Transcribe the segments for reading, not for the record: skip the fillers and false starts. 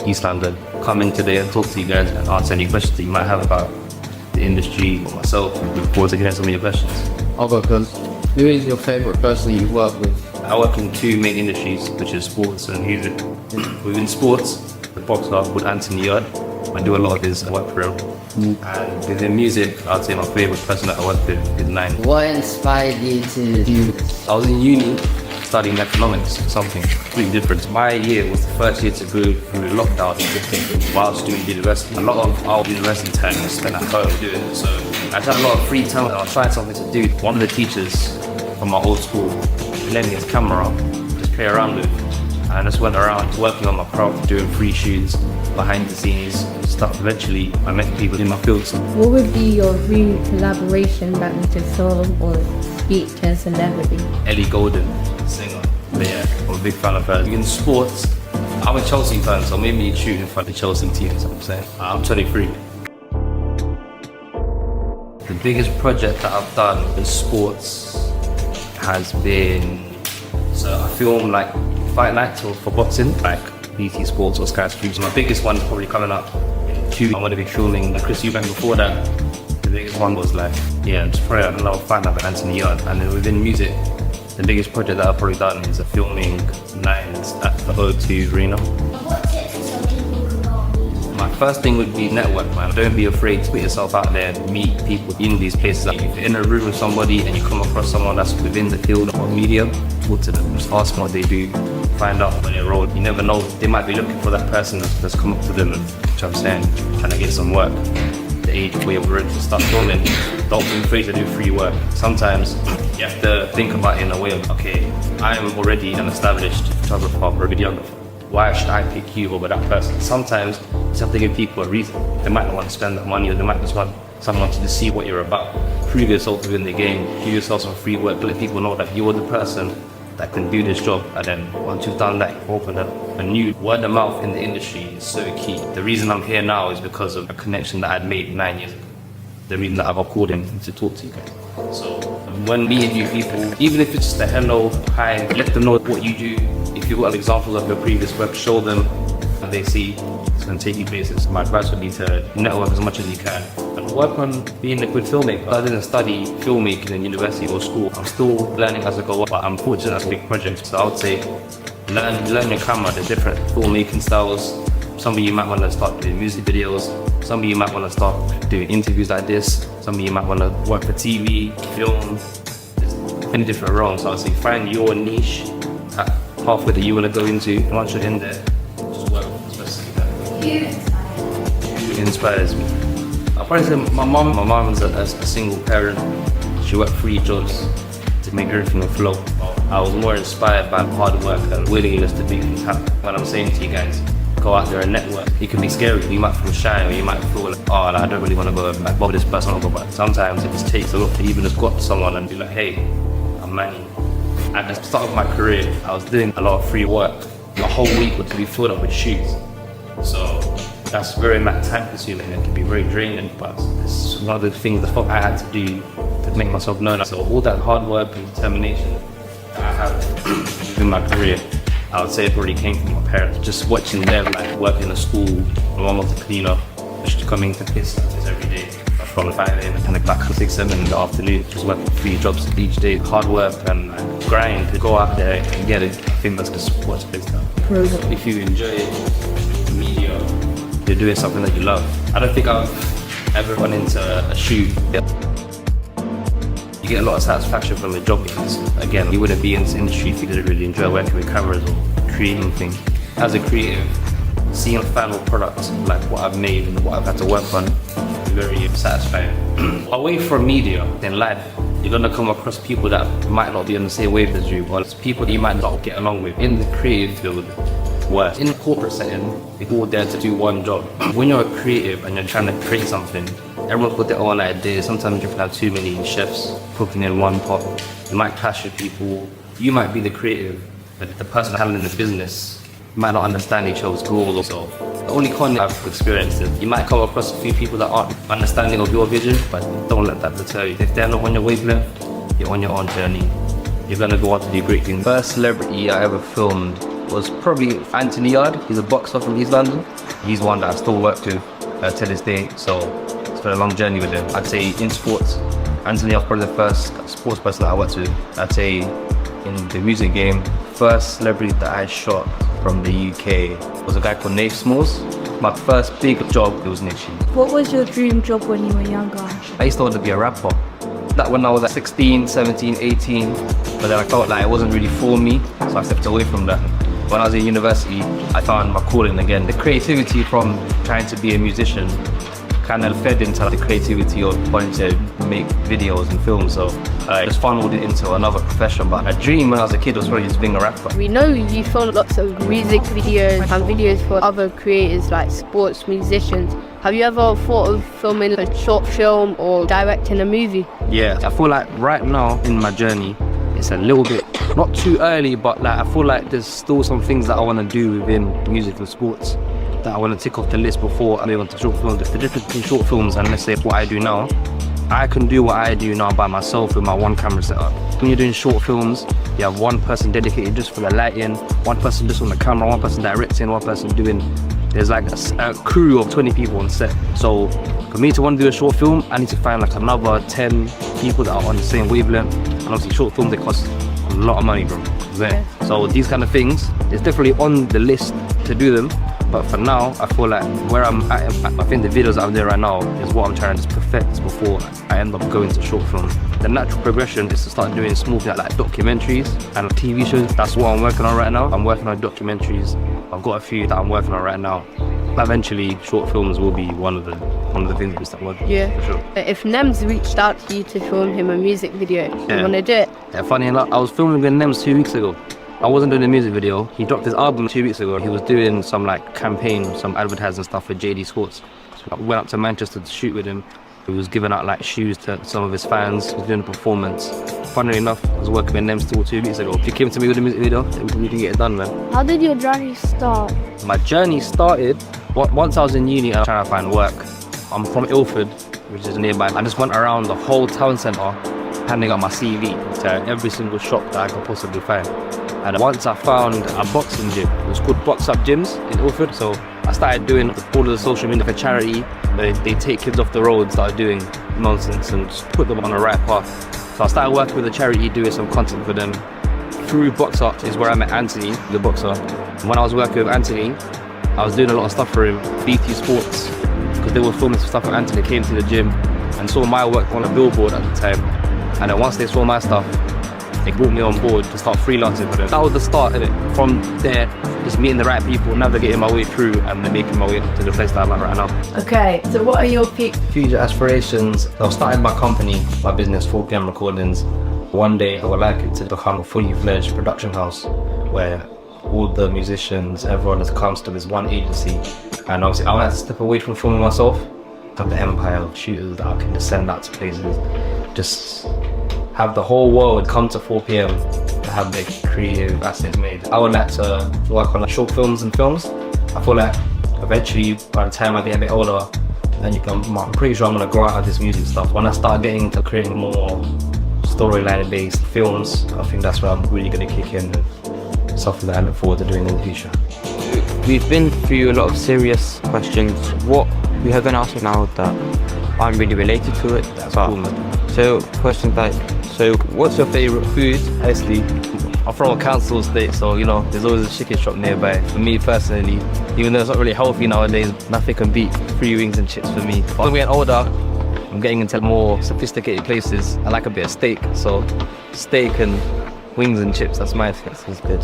East London. Come in today and talk to you guys and answer any questions that you might have about the industry or myself. Look forward to hearing some of your questions. I'll go first. Who is your favourite person you work with? I work in two main industries, which is sports and music. Within sports, the boxer called Yarde. I do a lot of his work for him. And within music, I'd say my favourite person that I work with is Manny. What inspired you to do this? I was in uni studying economics, something completely different. My year was the first year to go through lockdown whilst doing university. A lot of our university time was spent at home doing it, so I had a lot of free time and I was trying something to do. One of the teachers from my old school lent me his camera, just play around with. And I just went around working on my craft, doing free shoots, behind the scenes stuff. Eventually, I met people in my field. What would be your dream collaboration that you could film or speak to a celebrity? Ellie Golden, singer. But yeah, I'm a big fan of her. In sports, I'm a Chelsea fan, so maybe shooting for the Chelsea team, is what I'm saying. I'm 23. The biggest project that I've done in sports has been, so I film like fight nights for boxing, like BT Sports or Sky Streams. My biggest one is probably coming up in 2. I'm going to be filming the Chris Eubank before that. The biggest one was like, just probably another fight night with Anthony Yarde. And then within music, the biggest project that I've probably done is a filming nights at the O2 Arena. My first thing would be network, man. Don't be afraid to put yourself out there and meet people in these places. Like if you're in a room with somebody and you come across someone that's within the field or media, talk to them, just ask them what they do, find out what their role. You never know, they might be looking for that person that's come up to them and, which I'm saying, trying to get some work. The age where you're ready to start filming, don't be afraid to do free work. Sometimes you have to think about it in a way of, okay, I'm already an established photographer or videographer. Why should I pick you over that person? Sometimes you have to give people a reason. They might not want to spend that money, or they might just want someone to see what you're about. Prove yourself within the game, give yourself some free work, let people know that you're the person that can do this job. And then once you've done that, you open up a new word of mouth in the industry is so key. The reason I'm here now is because of a connection that I'd made 9 years ago. The reason that I got called in to talk to you guys. So when meeting new people, even if it's just a hello, hi, let them know what you do. If you've got examples of your previous work, show them and they see it's going to take you places. My advice would be to network as much as you can and work on being a good filmmaker. I didn't study filmmaking in university or school. I'm still learning as I go up, but I'm fortunate that's a big project. So I would say learn your camera, the different filmmaking styles. Some of you might want to start doing music videos. Some of you might want to start doing interviews like this. Some of you might want to work for TV, film, many different roles. So I would say find your niche, that pathway that you want to go into. And once you're in there, just work specifically. Who inspires me? I'll probably say my mom. My mom is a single parent. She worked 3 jobs to make everything flow. I was more inspired by hard work and willingness to make things happen. When I'm saying to you guys, go out there and network. It can be scary. You might feel shy or you might feel like, oh, I don't really want to go and bother this person or go back. Sometimes it just takes a lot to even just go up to someone and be like, hey, I'm Manny. At the start of my career, I was doing a lot of free work. The whole week would be filled up with shoots. So that's very time consuming and can be very draining, but it's one of the things that I had to do to make myself known. So all that hard work and determination that I have in my career, I would say it probably came from my parents. Just watching them like working in a school, my mom was a cleaner, just coming to piss every day. From 5 a.m. and then back to 6, 7 in the afternoon, just working 3 jobs each day. Hard work and grind to go out there and get it. I think that's just what's best done. If you enjoy media, you're doing something that you love. I don't think I've ever gone into a shoot. You get a lot of satisfaction from the job because, again, you wouldn't be in this industry if you didn't really enjoy working with cameras or creating things. As a creative, seeing a final product like what I've made and what I've had to work on is very satisfying. Away from media, in life, you're gonna come across people that might not be on the same wave as you, or it's people that you might not get along with. In the creative field, worse. In a corporate setting, we're all there to do one job. When you're a creative and you're trying to create something, everyone's got their own ideas. Sometimes you can have too many chefs cooking in one pot. You might clash with people. You might be the creative, but the person handling the business might not understand each other's goals. So the only con I've experienced is you might come across a few people that aren't understanding of your vision, but don't let that deter you. If they're not on your wavelength, you're on your own journey. You're gonna go on to do great things. First celebrity I ever filmed was probably Anthony Yarde. He's a boxer from East London. He's one that I still work with to this day, so it's been a long journey with him. I'd say in sports, Anthony was probably the first sports person that I worked with. I'd say in the music game, first celebrity that I shot from the UK was a guy called Nate Smalls. My first big job, it was Nichi. What was your dream job when you were younger? I used to want to be a rapper. That when I was like 16, 17, 18, but then I felt like it wasn't really for me, so I stepped away from that. When I was in university, I found my calling again. The creativity from trying to be a musician kind of fed into the creativity of wanting to make videos and films, so I just funneled it into another profession. But a dream when I was a kid was probably just being a rapper. We know you film lots of music videos and videos for other creators like sports musicians. Have you ever thought of filming a short film or directing a movie? Yeah, I feel like right now in my journey, it's a little bit, not too early, but like I feel like there's still some things that I want to do within music and sports that I want to tick off the list before I move on to short films. The difference between short films and let's say what I do now, I can do what I do now by myself with my one camera setup. When you're doing short films, you have one person dedicated just for the lighting, one person just on the camera, one person directing, one person doing, there's like a crew of 20 people on set. So for me to want to do a short film, I need to find like another 10 people that are on the same wavelength. And obviously short films, they cost a lot of money, bro. Yeah. So these kind of things, it's definitely on the list to do them. But for now, I feel like where I'm at, I think the videos that I'm doing right now is what I'm trying to just perfect before I end up going to short film. The natural progression is to start doing small things like documentaries and TV shows. That's what I'm working on right now. I'm working on documentaries. I've got a few that I'm working on right now. Eventually, short films will be one of the things we start working on. Yeah. For sure. If Nems reached out to you to film him a music video, you want to do it? Yeah, funny enough, I was filming with Nems 2 weeks ago. I wasn't doing a music video. He dropped his album 2 weeks ago. He was doing some like campaign, some advertising stuff for JD Sports. So I went up to Manchester to shoot with him. He was giving out like shoes to some of his fans. He was doing a performance. Funnily enough, I was working with Nems still 2 weeks ago. If you came to me with a music video, we can get it done, man. How did your journey start? My journey started once I was in uni and I was trying to find work. I'm from Ilford, which is nearby. I just went around the whole town centre handing out my CV to every single shop that I could possibly find. And once I found a boxing gym, it was called Box Up Gyms in Ilford. So I started doing all of the social media for charity. They take kids off the road, start doing nonsense and just put them on the right path. So I started working with the charity, doing some content for them. Through Box Up is where I met Anthony, the boxer. When I was working with Anthony, I was doing a lot of stuff for him, BT Sports, because they were filming some stuff with Anthony, came to the gym and saw my work on a billboard at the time. And then once they saw my stuff, they brought me on board to start freelancing for them. That was the start of it. From there, just meeting the right people, navigating my way through and then making my way to the place that I'm at right now. Okay, so what are your future aspirations? I've started my company, my business, 4pm Recordings. One day I would like it to become a fully fledged production house where all the musicians, everyone that comes to this one agency. And obviously I want to step away from filming myself, have the empire of shooters that I can just send out to places. Just have the whole world come to 4pm to have their creative assets made. I would like to work on like short films and films. I feel like eventually by the time I get a bit older, then I'm pretty sure I'm gonna grow out of this music stuff. When I start getting into creating more storyline based films, I think that's where I'm really gonna kick in and something that I look forward to doing in the future. We've been through a lot of serious questions. What we are gonna ask you now that I'm really related to it. That's cool, man. So questions like, so what's your favourite food? Honestly, I'm from a council estate, so you know, there's always a chicken shop nearby. For me personally, even though it's not really healthy nowadays, nothing can beat free wings and chips for me. But when we get older, I'm getting into more sophisticated places. I like a bit of steak, so steak and wings and chips, that's my thing. Sounds good.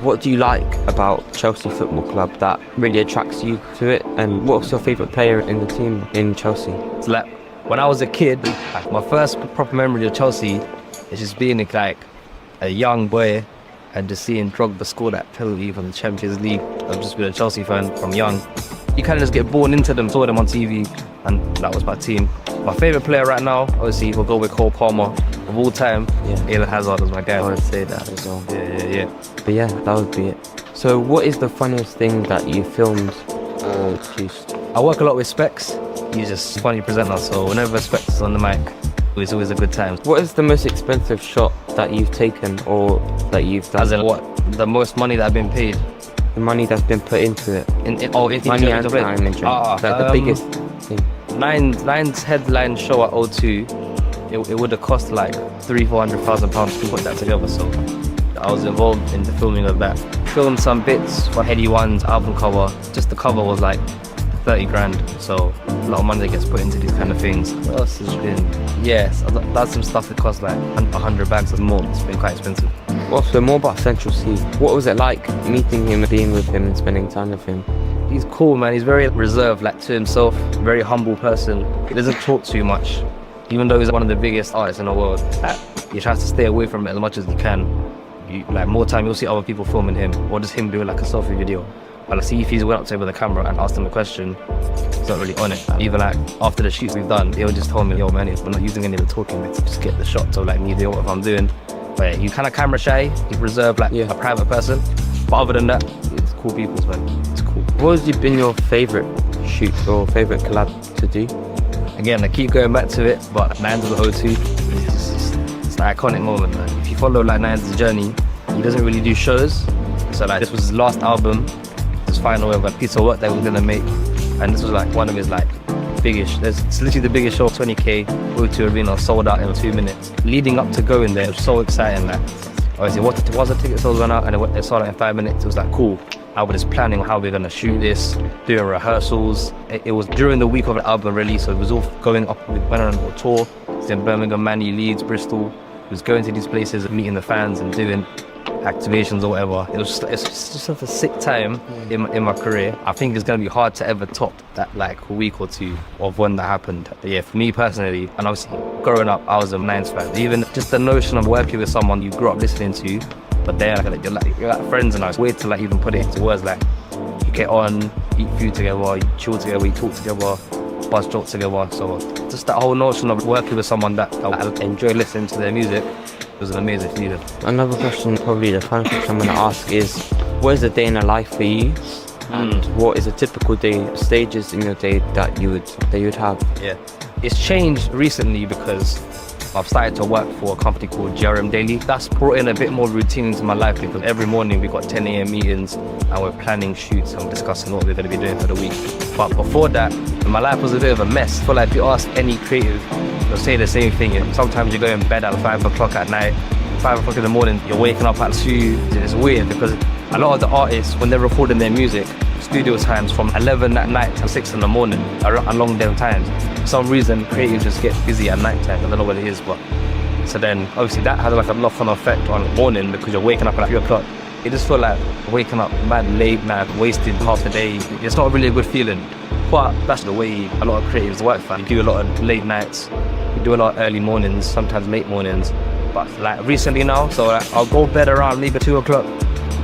What do you like about Chelsea Football Club that really attracts you to it? And what's your favourite player in the team in Chelsea? It's like, when I was a kid, like, my first proper memory of Chelsea is just being like a young boy and just seeing Drogba score that penalty from the Champions League. I've just been a Chelsea fan from young. You kind of just get born into them, saw them on TV, and that was my team. My favourite player right now, obviously, we'll go with Cole Palmer. Of all time, Eden Hazard is my guy. I would say that as well. Yeah. But yeah, that would be it. So what is the funniest thing that you filmed or produced? I work a lot with Specs. He's just a funny presenter, so whenever Specs is on the mic, It's always a good time. What is the most expensive shot that you've taken or that you've done? As in what? The most money that I've been paid. The money that's been put into it. Money and time and like the biggest thing. Nine's headline show at O2, it would have cost like £300,000-400,000 to put that together. So I was involved in the filming of that. Filmed some bits for Heady One's album cover. Just the cover was like 30 grand. So a lot of money that gets put into these kind of things. What else has been? Yes, that's some stuff that costs like 100 bags or more. It's been quite expensive. Also, more about Central Cee. What was it like meeting him, being with him and spending time with him? He's cool, man. He's very reserved, like to himself, very humble person. He doesn't talk too much, even though he's one of the biggest artists in the world. He tries to stay away from it as much as he can. Like more time, you'll see other people filming him, or just him doing like a selfie video. But I see if he's went up to him with a camera and asked him a question, he's not really on it. Even like after the shoots we've done, he'll just tell me, yo, Manny, we're not using any of the talking bits. Just get the shots of like me doing what I'm doing. But yeah, he's kind of camera shy. He's reserved, like a private person. But other than that, it's cool people, man. It's cool. What has been your favourite shoot or favourite collab to do? Again, I keep going back to it, but Nines of the O2, it's an iconic moment, man. If you follow like Nines' journey, he doesn't really do shows. So like this was his last album, his final ever piece of work that we're gonna make, and this was like one of his like biggest. It's literally the biggest show. 20k O2 Arena sold out in 2 minutes. Leading up to going there, it was so exciting. Like obviously, once the ticket sales went out and it sold out in 5 minutes, it was like cool. I was just planning how we're gonna shoot this, doing rehearsals. It was during the week of the album release, so it was all going up. We went on a tour. It's in Birmingham, Manny, Leeds, Bristol. It was going to these places, meeting the fans and doing activations or whatever. It's just such a sick time in my career. I think it's gonna be hard to ever top that like week or two of when that happened. But yeah, for me personally, and obviously growing up, I was a Nines fan. Even just the notion of working with someone you grew up listening to, but they're like you're like friends, and it's weird to like even put it into words. Like you get on, eat food together, you chill together, you talk together, buzz jokes together. So just that whole notion of working with someone that I enjoy listening to their music was an amazing feeling. Another question, probably the final question I'm going to ask is, what is a day in a life for you? And what is a typical day, stages in your day that you would have? Yeah, it's changed recently because I've started to work for a company called Yarde Daily. That's brought in a bit more routine into my life because every morning we've got 10 a.m. meetings and we're planning shoots and discussing what we're going to be doing for the week. But before that, my life was a bit of a mess. I feel like if you ask any creative, they'll say the same thing. Sometimes you go in bed at 5 o'clock at night, 5 o'clock in the morning, you're waking up at 2. It's weird because a lot of the artists, when they're recording their music, studio times from 11 at night till 6 in the morning are along them times. For some reason, creatives just get busy at night time. I don't know what it is, but so then obviously that has like a knock-on effect on the morning because you're waking up at 3 o'clock. It just feel like waking up mad late, mad wasted half the day. It's not really a good feeling. But that's the way a lot of creatives work, fam. You do a lot of late nights, you do a lot of early mornings, sometimes late mornings. But like recently now, so like, I'll go bed around maybe 2 o'clock,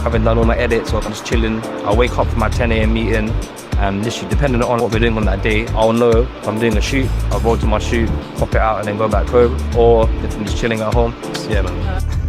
having done all my edits, or I'm just chilling. I'll wake up for my 10 a.m. meeting, and literally depending on what we're doing on that day, I'll know if I'm doing a shoot, I'll go to my shoot, pop it out and then go back home, or if I'm just chilling at home. Yeah, man.